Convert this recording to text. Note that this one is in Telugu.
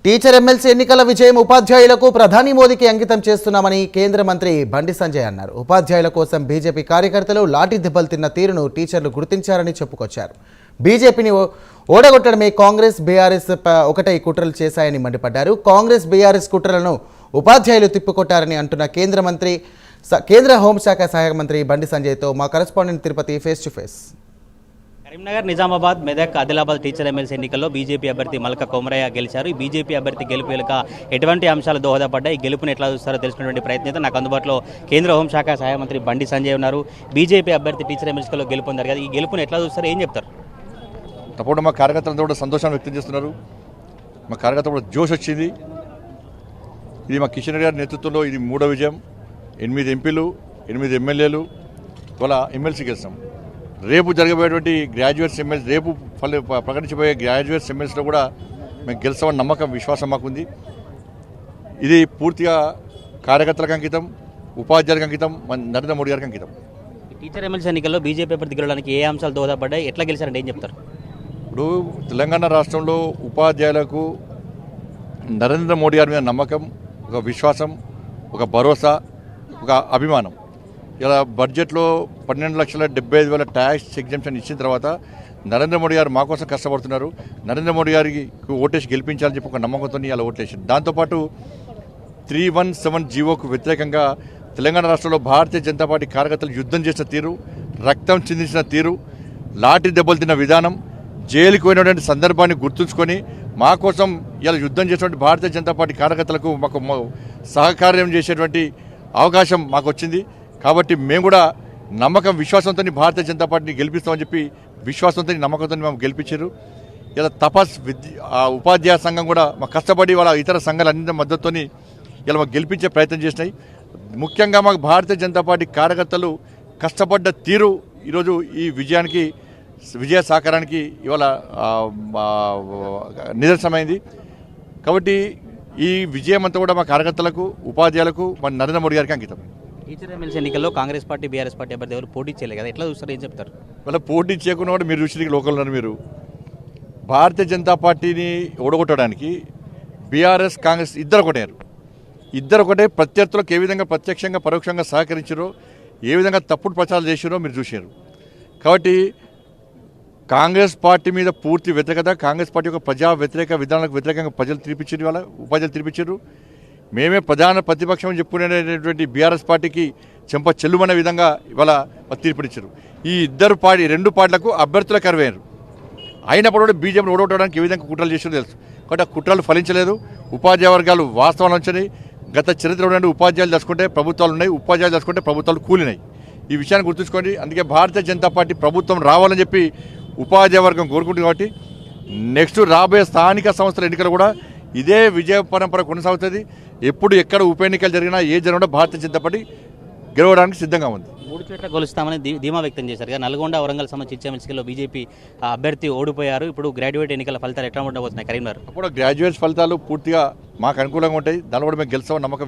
టీచర్ ఎమ్మెల్సీ ఎన్నికల విజయం ఉపాధ్యాయులకు ప్రధాని మోదీకి అంకితం చేస్తున్నామని కేంద్ర మంత్రి బండి సంజయ్ అన్నారు. ఉపాధ్యాయుల కోసం బీజేపీ కార్యకర్తలు లాఠీ దెబ్బలు తిన్న తీరును టీచర్లు గుర్తించారని చెప్పుకొచ్చారు. బీజేపీని ఓడగొట్టడమే కాంగ్రెస్ బీఆర్ఎస్ ఒకటై కుట్రలు చేశాయని మండిపడ్డారు. కాంగ్రెస్ బీఆర్ఎస్ కుట్రలను ఉపాధ్యాయులు తిప్పికొట్టారని అంటున్న కేంద్ర హోంశాఖ సహాయ మంత్రి బండి సంజయ్తో మా correspondent Tirupati face to face. Karimnagar, Nizamabad, Medak, Adilabad teacher MLC ఎన్నికల్లో బీజేపీ అభ్యర్థి మల్క కొమరయ్య గెలిచారు. ఈ బీజేపీ అభ్యర్థి గెలుపు వెనుక ఎటువంటి అంశాలు దోహదపడ్డాయి, ఈ గెలుపుని ఎట్లా చూస్తారో తెలుసుకునేటువంటి ప్రయత్నం నాకు అందుబాటులో కేంద్ర హోంశాఖ సహాయ మంత్రి బండి సంజయ్ ఉన్నారు. బీజేపీ అభ్యర్థి టీచర్ ఎమ్మెల్సీలో గెలుపొందారు కదా, ఈ గెలుపుని ఎట్లా చూస్తారో ఏం చెప్తారు? తప్పకుండా మా కార్యకర్తలంతా కూడా సంతోషాన్ని వ్యక్తం చేస్తున్నారు. మా కార్యకర్తలు కూడా జోష్ వచ్చింది. ఇది మా కిషన్ రెడ్డి గారి నేతృత్వంలో ఇది 3వ విజయం. 8 ఎంపీలు, 8 ఎమ్మెల్యేలు, ఇవాళ ఎమ్మెల్సీ గెలిచాం. రేపు జరగబోయేటువంటి గ్రాడ్యుయేట్స్ ఎమ్మెల్సీ, రేపు ప్రకటించబోయే గ్రాడ్యుయేట్స్ ఎమ్మెల్సీలో కూడా మేము గెలుస్తామని నమ్మకం, విశ్వాసం మాకుంది. ఇది పూర్తిగా కార్యకర్తలకు అంకితం, ఉపాధ్యాయులకు అంకితం, నరేంద్ర మోడీ గారికి అంకితం. టీచర్ ఎమ్మెల్సీ ఎన్నికల్లో బీజేపీ అభ్యర్థి గెలవడానికి ఏ అంశాలు దోహదపడ్డాయి, ఎట్లా గెలిచారంటే ఏం చెప్తారు? ఇప్పుడు తెలంగాణ రాష్ట్రంలో ఉపాధ్యాయులకు నరేంద్ర మోడీ గారి మీద నమ్మకం, ఒక విశ్వాసం, ఒక భరోసా, ఒక అభిమానం. ఇలా బడ్జెట్లో 12,75,000 ట్యాక్స్ ఎగ్జంప్షన్ ఇచ్చిన తర్వాత నరేంద్ర మోడీ గారు మా కోసం కష్టపడుతున్నారు. నరేంద్ర మోడీ గారికి ఓటేసి గెలిపించాలని చెప్పి ఒక నమ్మకంతో ఇలా ఓట్లేసింది. దాంతోపాటు 317 జీవోకు వ్యతిరేకంగా తెలంగాణ రాష్ట్రంలో భారతీయ జనతా పార్టీ కార్యకర్తలు యుద్ధం చేసిన తీరు, రక్తం చిందించిన తీరు, లాఠీ దెబ్బలు తిన్న విధానం, జైలుకు పోయినటువంటి సందర్భాన్ని గుర్తుంచుకొని మా కోసం ఇలా యుద్ధం చేసినటువంటి భారతీయ జనతా పార్టీ కార్యకర్తలకు మాకు సహకార్యం చేసేటువంటి అవకాశం మాకు వచ్చింది. కాబట్టి మేము కూడా నమ్మకం, విశ్వాసంతో భారతీయ జనతా పార్టీని గెలిపిస్తామని చెప్పి విశ్వాసంతో, నమ్మకంతో మేము గెలిపించారు. ఇలా ఉపాధ్యాయ సంఘం కూడా మాకు కష్టపడి వాళ్ళ ఇతర సంఘాలన్నింటి మద్దతుతో ఇలా మాకు గెలిపించే ప్రయత్నం చేసినాయి. ముఖ్యంగా మాకు భారతీయ జనతా పార్టీ కార్యకర్తలు కష్టపడ్డ తీరు ఈరోజు ఈ విజయ సహకారానికి ఇవాళ నిదర్శనమైంది. కాబట్టి ఈ విజయం అంతా కూడా మా కార్యకర్తలకు, ఉపాధ్యాయులకు, మన నరేంద్ర మోడీ గారికి అంకితం. టీచర్ ఎమ్మెల్సీ ఎన్నికల్లో కాంగ్రెస్ పార్టీ, బీఆర్ఎస్ పార్టీ అభ్యర్థి ఎవరు పోటీ చేయలేదు కదా, ఎట్లా చూస్తారు, ఏం చెప్తారు? వాళ్ళ పోటీ చేయకుండా కూడా మీరు చూసి లోకల్ ఉన్నారు. మీరు భారతీయ జనతా పార్టీని ఓడగొట్టడానికి బీఆర్ఎస్, కాంగ్రెస్ ఇద్దరు ఒకటే ప్రత్యర్థులకు ఏ విధంగా ప్రత్యక్షంగా పరోక్షంగా సహకరించారో, ఏ విధంగా తప్పుడు ప్రచారాలు చేశారో మీరు చూశారు. కాబట్టి కాంగ్రెస్ పార్టీ మీద పూర్తి వ్యతిరేకత, కాంగ్రెస్ పార్టీ యొక్క ప్రజా వ్యతిరేక విధానాలకు వ్యతిరేకంగా ప్రజలు తీర్పిచ్చారు. ఇవాళ ఉపాధ్యాయులు తీర్పిచ్చారు. మేమే ప్రధాన ప్రతిపక్షం చెప్పుకునేటువంటి బీఆర్ఎస్ పార్టీకి చెంప చెల్లుమనే విధంగా ఇవాళ తీర్పునిచ్చారు. ఈ రెండు పార్టీలకు అభ్యర్థుల కరువయ్యారు. అయినప్పుడు కూడా బీజేపీని ఓడగొట్టడానికి ఏ విధంగా కుట్రలు చేసారో తెలుసు. కాబట్టి ఆ కుట్రలు ఫలించలేదు. ఉపాధ్యాయ వర్గాలు వాస్తవాలు వచ్చినాయి. గత చరిత్రలో ఉపాధ్యాయులు దర్శకుంటే ప్రభుత్వాలు ఉన్నాయి, ఉపాధ్యాయులు దర్శకుంటే ప్రభుత్వాలు కూలినాయి. ఈ విషయాన్ని గుర్తుంచుకోండి. అందుకే భారతీయ జనతా పార్టీ ప్రభుత్వం రావాలని చెప్పి ఉపాధ్యాయ వర్గం కోరుకుంటుంది. కాబట్టి నెక్స్ట్ రాబోయే స్థానిక సంస్థల ఎన్నికలు కూడా ఇదే విజయ పరంపర కొనసాగుతుంది. ఎప్పుడు ఎక్కడ ఉప ఎన్నికలు జరిగినా జరిగినా భారతీయ జనతా పార్టీ గెలవడానికి సిద్ధంగా ఉంది. 3 చోట్ల గెలుస్తామని ధీమా వ్యక్తం చేశారు. నల్గొండ, వరంగల్ సంబంధించి ఎమ్మెల్సీలో బీజేపీ అభ్యర్థి ఓడిపోయారు. ఇప్పుడు గ్రాడ్యుయేట్ ఎన్నికల ఫలితాలు ఎట్లా ఉండబోతున్నాయి కరీంనగర్? అప్పుడు గ్రాడ్యుయేట్స్ ఫలితాలు పూర్తిగా మాకు అనుకూలంగా ఉంటాయి. దానిలో కూడా మేము గెలుస్తామని నమ్మకం